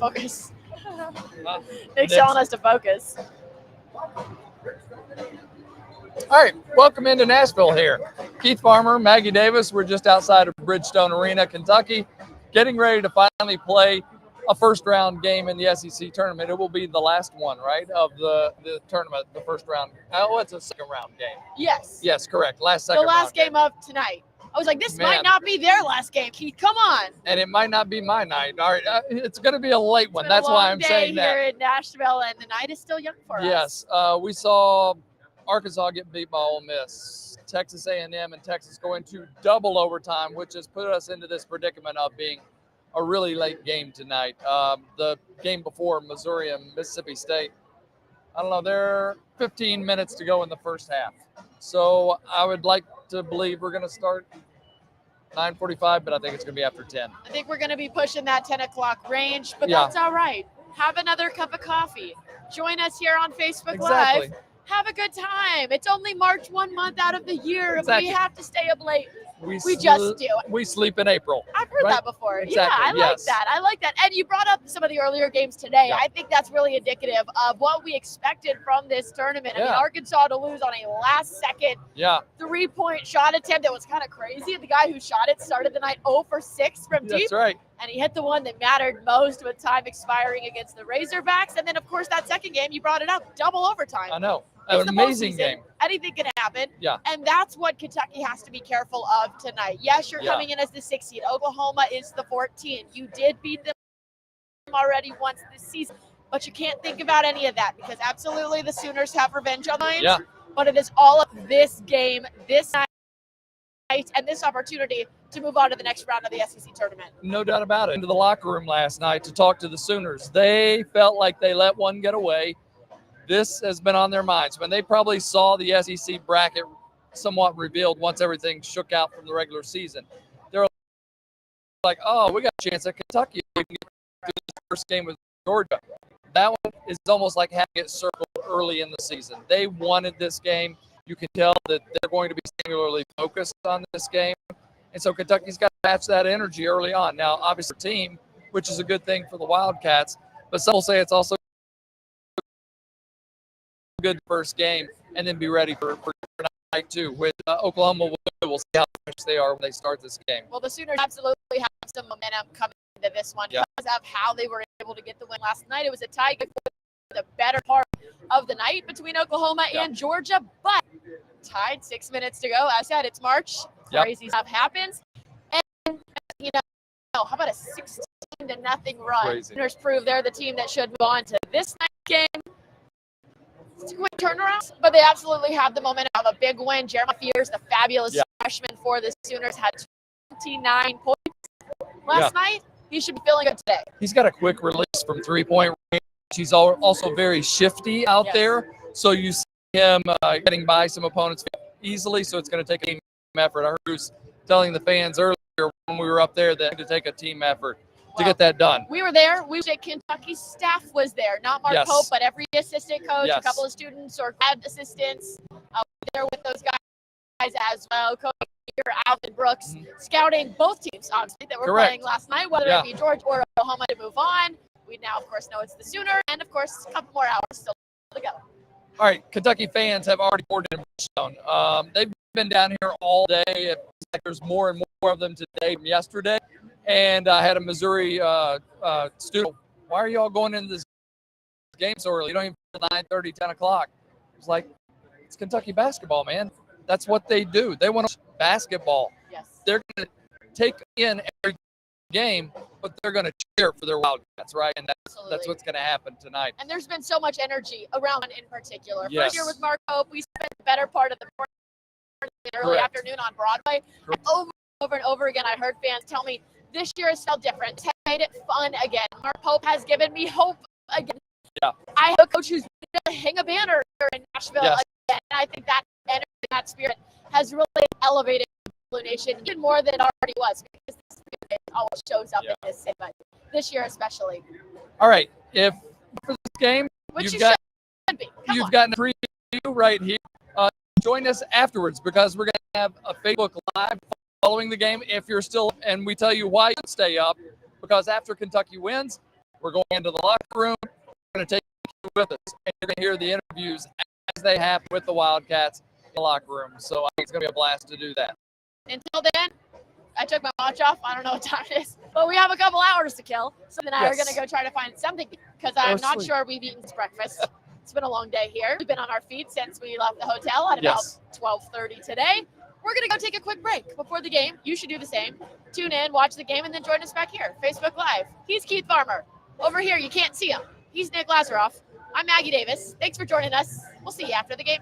Focus. Nick's telling us to focus. All right, welcome into Nashville here. Keith Farmer, Maggie Davis. We're just outside of Bridgestone Arena, Kentucky, getting ready to finally play a first-round game in the SEC tournament. It will be the last one, right, of the tournament, the first round. Oh, it's a second-round game. Yes. Yes, correct. The last game of tonight. I was like, this might not be their last game, Keith. Come on. And it might not be my night. All right, it's going to be a late one. That's why I'm saying that. Here in Nashville, and the night is still young for us. Yes, we saw Arkansas get beat by Ole Miss. Texas A&M and Texas going to double overtime, which has put us into this predicament of being a really late game tonight. The game before, Missouri and Mississippi State, I don't know, there are 15 minutes to go in the first half. So I would like to believe we're going to start 9:45, but I think it's going to be after 10. I think we're going to be pushing that 10 o'clock range, but that's all right. Have another cup of coffee. Join us here on Facebook Live. Have a good time. It's only March 1 month out of the year. Exactly. We have to stay up late. We just do. We sleep in April. I've heard that before. Exactly. Yeah, I like that. I like that. And you brought up some of the earlier games today. I think that's really indicative of what we expected from this tournament. I mean, Arkansas to lose on a last-second 3-point shot attempt that was kind of crazy. The guy who shot it started the night 0 for 6 from deep. That's right. And he hit the one that mattered most with time expiring against the Razorbacks. And then, of course, that second game, you brought it up, double overtime. I know. An amazing game. Anything can happen. Yeah. And that's what Kentucky has to be careful of tonight. Yes, you're coming in as the 6th seed. Oklahoma is the 14. You did beat them already once this season, but you can't think about any of that because absolutely the Sooners have revenge on minds. Yeah. But it is all of this game, this night, and this opportunity to move on to the next round of the SEC tournament. No doubt about it. Into the locker room last night to talk to the Sooners. They felt like they let one get away. This has been on their minds. When they probably saw the SEC bracket somewhat revealed once everything shook out from the regular season, they're like, oh, we got a chance at Kentucky. We can get through this first game with Georgia. That one is almost like having it circled early in the season. They wanted this game. You can tell that they're going to be singularly focused on this game. And so Kentucky's got to match that energy early on. Now, obviously, team, which is a good thing for the Wildcats, but some will say it's also good first game and then be ready for night 2 with Oklahoma. We'll see how much they are when they start this game. Well, the Sooners absolutely have some momentum coming into this one because of how they were able to get the win last night. It was a tie for the better part of the night between Oklahoma and Georgia, but tied 6 minutes to go. As I said, it's March. Crazy stuff happens. And, you know, how about a 16-0 run? Crazy. Sooners prove they're the team that should move on to this night's game. It's a quick turnaround, but they absolutely have the momentum of a big win. Jeremiah Fears, the fabulous freshman for the Sooners, had 29 points last night. He should be feeling good today. He's got a quick release from 3-point range. He's also very shifty out there. So you see him getting by some opponents easily. So it's going to take a team effort. I heard he was telling the fans earlier when we were up there that to take a team effort to get that done. We were there. Kentucky's staff was there, not Mark Pope, but every assistant coach, a couple of students or grad assistants there with those guys as well. Coach Alvin Brooks scouting both teams, obviously, that were playing last night, whether it be Georgia or Oklahoma to move on. We now, of course, know it's the Sooner, and, of course, a couple more hours still to go. All right, Kentucky fans have already boarded in Bridgestone. They've been down here all day. It feels like there's more and more of them today from yesterday. And I had a Missouri student. Why are you all going into this game so early? You don't even feel 9:30, 10 o'clock. It's like, it's Kentucky basketball, man. That's what they do. They want to basketball. Yes. They're going to take in every game, but they're going to cheer for their Wildcats, right? And that's what's going to happen tonight. And there's been so much energy around in particular. First year with Mark Pope, we spent the better part of the morning and early afternoon on Broadway. And over and over again, I heard fans tell me, this year is still different. It's made it fun again. Mark Pope has given me hope again. Yeah. I have a coach who's going to hang a banner here in Nashville again. And I think that energy, that spirit has really elevated Blue Nation even more than it already was, because this spirit always shows up in this city, but this year especially. All right. If for this game, you've gotten a preview right here. Join us afterwards because we're going to have a Facebook Live following the game if you're still, and we tell you why you stay up, because after Kentucky wins, We're going into the locker room. We're going to take you with us, and you're going to hear the interviews as they happen with the Wildcats in the locker room. So I think it's going to be a blast to do that. Until then, I took my watch off. I don't know what time it is, but we have a couple hours to kill. So then I are going to go try to find something because I'm not sure we've eaten breakfast. It's been a long day here. We've been on our feet since we left the hotel at about 12:30 today. We're going to go take a quick break before the game. You should do the same. Tune in, watch the game, and then join us back here. Facebook Live. He's Keith Farmer. Over here, you can't see him. He's Nick Lazaroff. I'm Maggie Davis. Thanks for joining us. We'll see you after the game.